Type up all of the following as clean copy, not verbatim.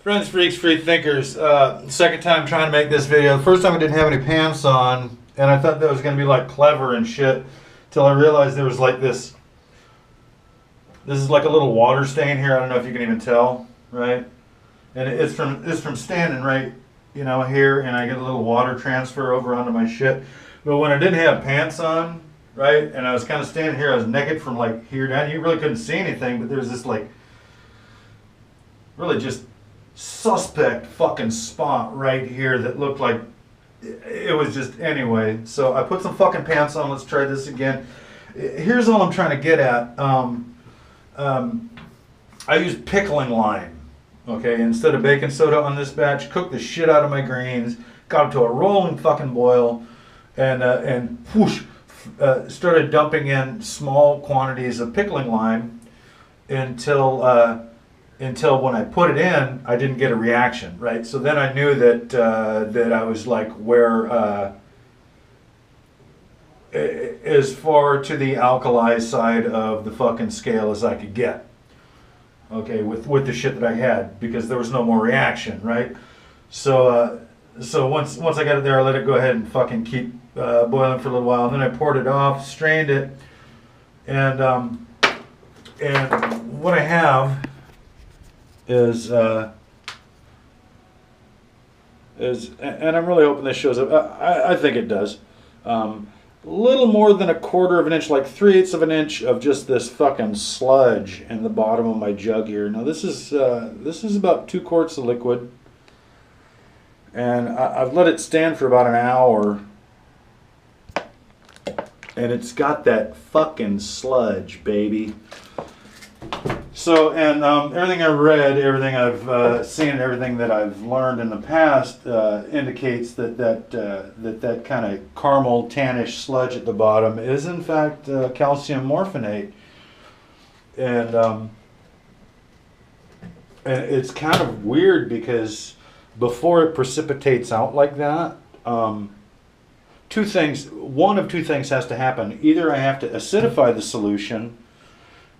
Friends, freaks, free thinkers. Second time trying to make this video. The first time I didn't have any pants on, and I thought that was going to be like clever and shit, till I realized there was like this. This is like a little water stain here. I don't know if you can even tell, right? And it's from standing right, here, and I get a little water transfer over onto my shit. But when I didn't have pants on, right, and I was kind of standing here, I was naked from like here down. You really couldn't see anything, but there's this like really just suspect fucking spot right here that looked like it was just anyway. So I put some fucking pants on. Let's try this again. Here's all I'm trying to get at. I used pickling lime, okay, instead of baking soda on this batch. Cooked the shit out of my greens, got it to a rolling fucking boil, and whoosh, started dumping in small quantities of pickling lime until when I put it in, I didn't get a reaction, right? So then I knew that I was like as far to the alkali side of the fucking scale as I could get, okay, with the shit that I had, because there was no more reaction, right? So once I got it there, I let it go ahead and fucking keep boiling for a little while, and then I poured it off, strained it, and what I have is and I'm really hoping this shows up. I think it does. Little more than 1/4 of an inch, like 3/8 of an inch of just this fucking sludge in the bottom of my jug here. Now this is about 2 quarts of liquid, and I've let it stand for about an hour, and it's got that fucking sludge, baby. So, and everything I've read, everything I've seen, and everything that I've learned in the past indicates that kind of caramel tannish sludge at the bottom is in fact calcium morphinate, and it's kind of weird because before it precipitates out like that, one of two things has to happen. Either I have to acidify the solution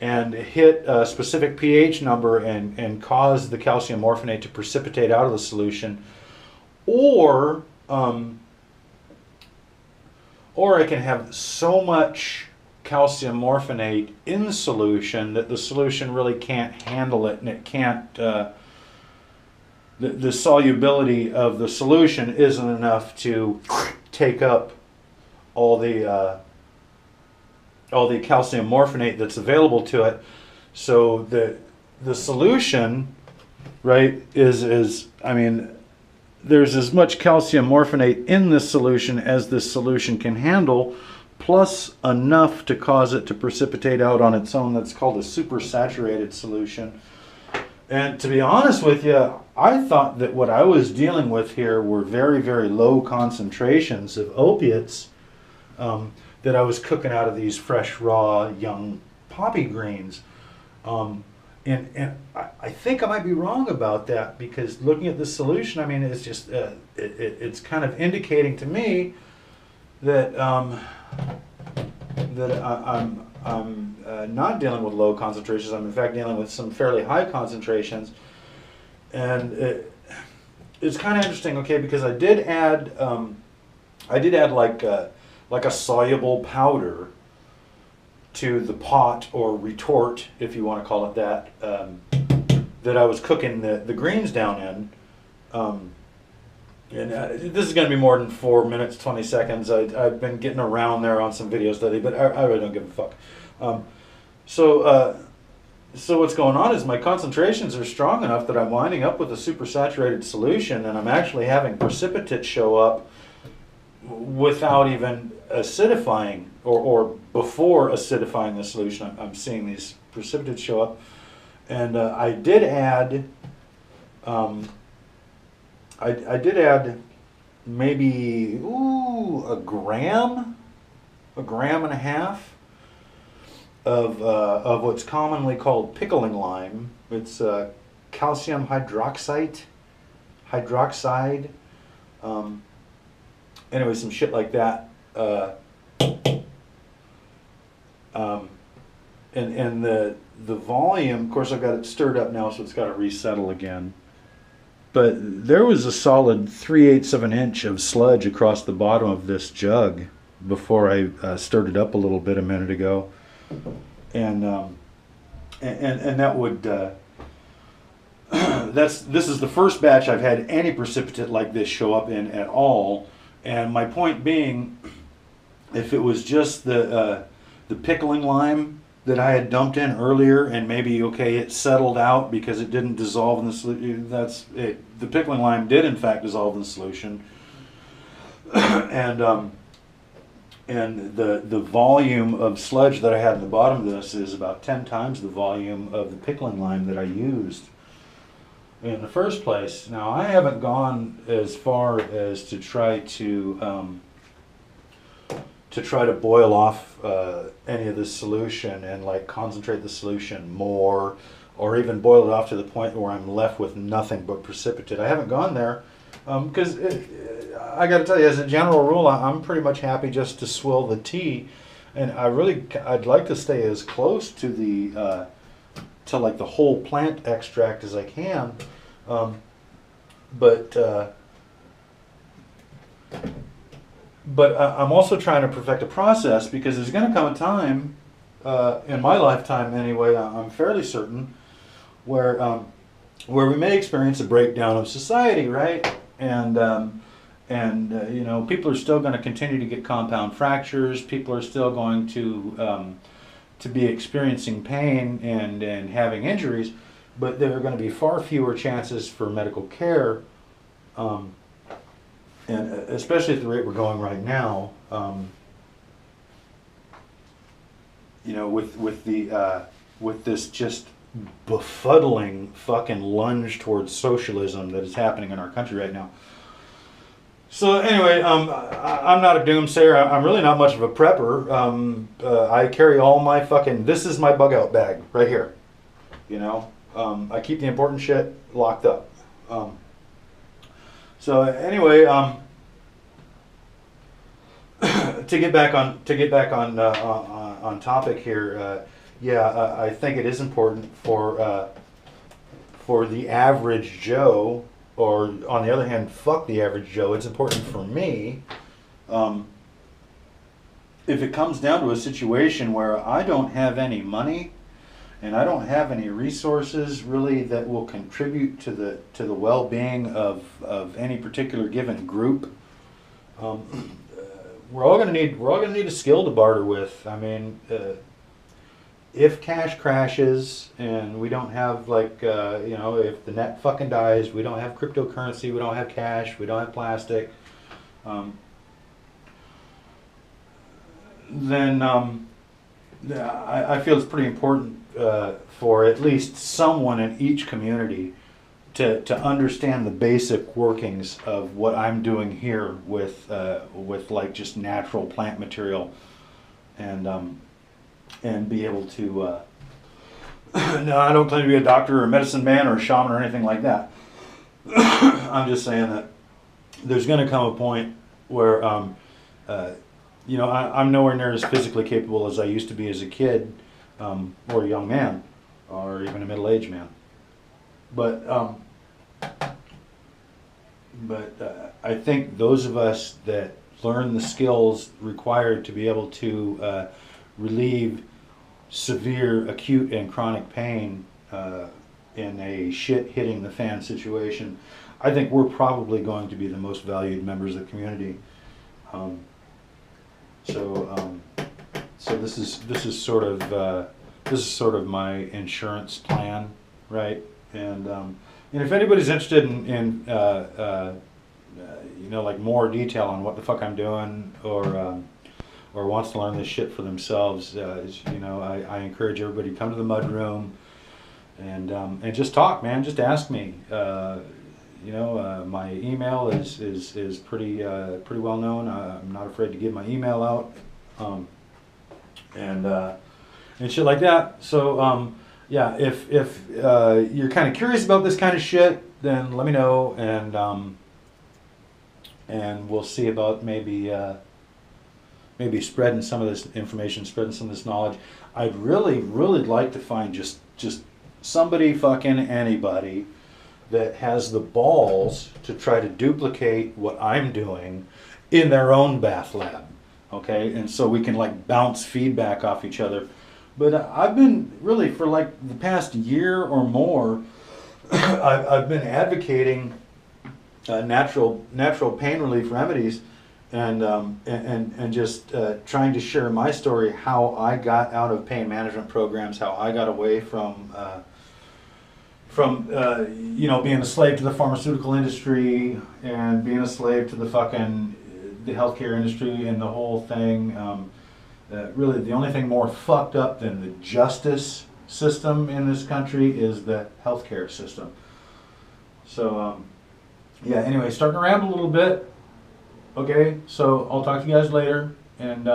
and hit a specific pH number and cause the calcium morphinate to precipitate out of the solution, or I can have so much calcium morphinate in the solution that the solution really can't handle it, and it can't, the solubility of the solution isn't enough to take up all the calcium morphinate that's available to it. So the solution, right, is I mean, there's as much calcium morphinate in this solution as this solution can handle, plus enough to cause it to precipitate out on its own. That's called a supersaturated solution. And to be honest with you, I thought that what I was dealing with here were very, very low concentrations of opiates that I was cooking out of these fresh, raw, young poppy greens. And I think I might be wrong about that, because looking at the solution, I mean, it's just, it's kind of indicating to me that, I'm not dealing with low concentrations. I'm in fact dealing with some fairly high concentrations. And it's kind of interesting, okay, because I did add like a soluble powder to the pot or retort, if you want to call it that, that I was cooking the greens down in. This is going to be more than 4 minutes, 20 seconds. I've been getting around there on some videos lately, but I really don't give a fuck. So what's going on is my concentrations are strong enough that I'm winding up with a supersaturated solution, and I'm actually having precipitate show up without even acidifying, or before acidifying the solution. I'm seeing these precipitates show up, and I did add maybe a gram and a half of what's commonly called pickling lime. It's calcium hydroxide. Anyway, some shit like that. And the volume, of course, I've got it stirred up now, so it's got to resettle again. But there was a solid 3/8 of an inch of sludge across the bottom of this jug before I stirred it up a little bit a minute ago, and that would this is the first batch I've had any precipitate like this show up in at all. And my point being, if it was just the pickling lime that I had dumped in earlier, and maybe okay, it settled out because it didn't dissolve in the solution. That's it. The pickling lime did in fact dissolve in the solution, and the volume of sludge that I had in the bottom of this is about 10 times the volume of the pickling lime that I used in the first place. Now I haven't gone as far as to try to boil off any of this solution and like concentrate the solution more, or even boil it off to the point where I'm left with nothing but precipitate. I haven't gone there because I got to tell you, as a general rule, I'm pretty much happy just to swill the tea, and I'd like to stay as close to the to like the whole plant extract as I can, but I'm also trying to perfect a process, because there's going to come a time, in my lifetime anyway, I'm fairly certain, where we may experience a breakdown of society, right? And you know, people are still going to continue to get compound fractures. People are still going to be experiencing pain and having injuries, but there are going to be far fewer chances for medical care. And especially at the rate we're going right now, you know, with this just befuddling fucking lunge towards socialism that is happening in our country right now. So anyway, I'm not a doomsayer. I'm really not much of a prepper. I carry all my fucking. This is my bug out bag right here. You know, I keep the important shit locked up. So anyway, to get back on topic here, yeah, I think it is important for the average Joe, or on the other hand, fuck the average Joe. It's important for me. If it comes down to a situation where I don't have any money and I don't have any resources really that will contribute to the well-being of any particular given group, we're all gonna need a skill to barter with. I mean, if cash crashes and we don't have, like, you know, if the net fucking dies, we don't have cryptocurrency, we don't have cash, we don't have plastic, then I feel it's pretty important for at least someone in each community to understand the basic workings of what I'm doing here with like just natural plant material, and be able to. No, I don't claim to be a doctor or a medicine man or a shaman or anything like that. I'm just saying that there's going to come a point where, you know, I'm nowhere near as physically capable as I used to be as a kid, or a young man, or even a middle-aged man. But I think those of us that learn the skills required to be able to relieve severe acute and chronic pain in a shit hitting the fan situation, I think we're probably going to be the most valued members of the community. So this is sort of my insurance plan, right? And if anybody's interested in you know, like more detail on what the fuck I'm doing, or wants to learn this shit for themselves, you know, I encourage everybody to come to the mud room and just talk, man. Just ask me. You know, my email is pretty well known. I'm not afraid to give my email out, and shit like that. So yeah, if you're kind of curious about this kind of shit, then let me know, and we'll see about maybe spreading some of this information, spreading some of this knowledge. I'd really like to find just somebody, fucking anybody, that has the balls to try to duplicate what I'm doing in their own bath lab. Okay, and so we can like bounce feedback off each other. But I've been really for like the past year or more, I've been advocating natural pain relief remedies, and just trying to share my story, how I got out of pain management programs, how I got away from you know, being a slave to the pharmaceutical industry and being a slave to the healthcare industry and the whole thing. Really, the only thing more fucked up than the justice system in this country is the healthcare system. So, yeah, anyway, starting to ramble a little bit. Okay, so I'll talk to you guys later, and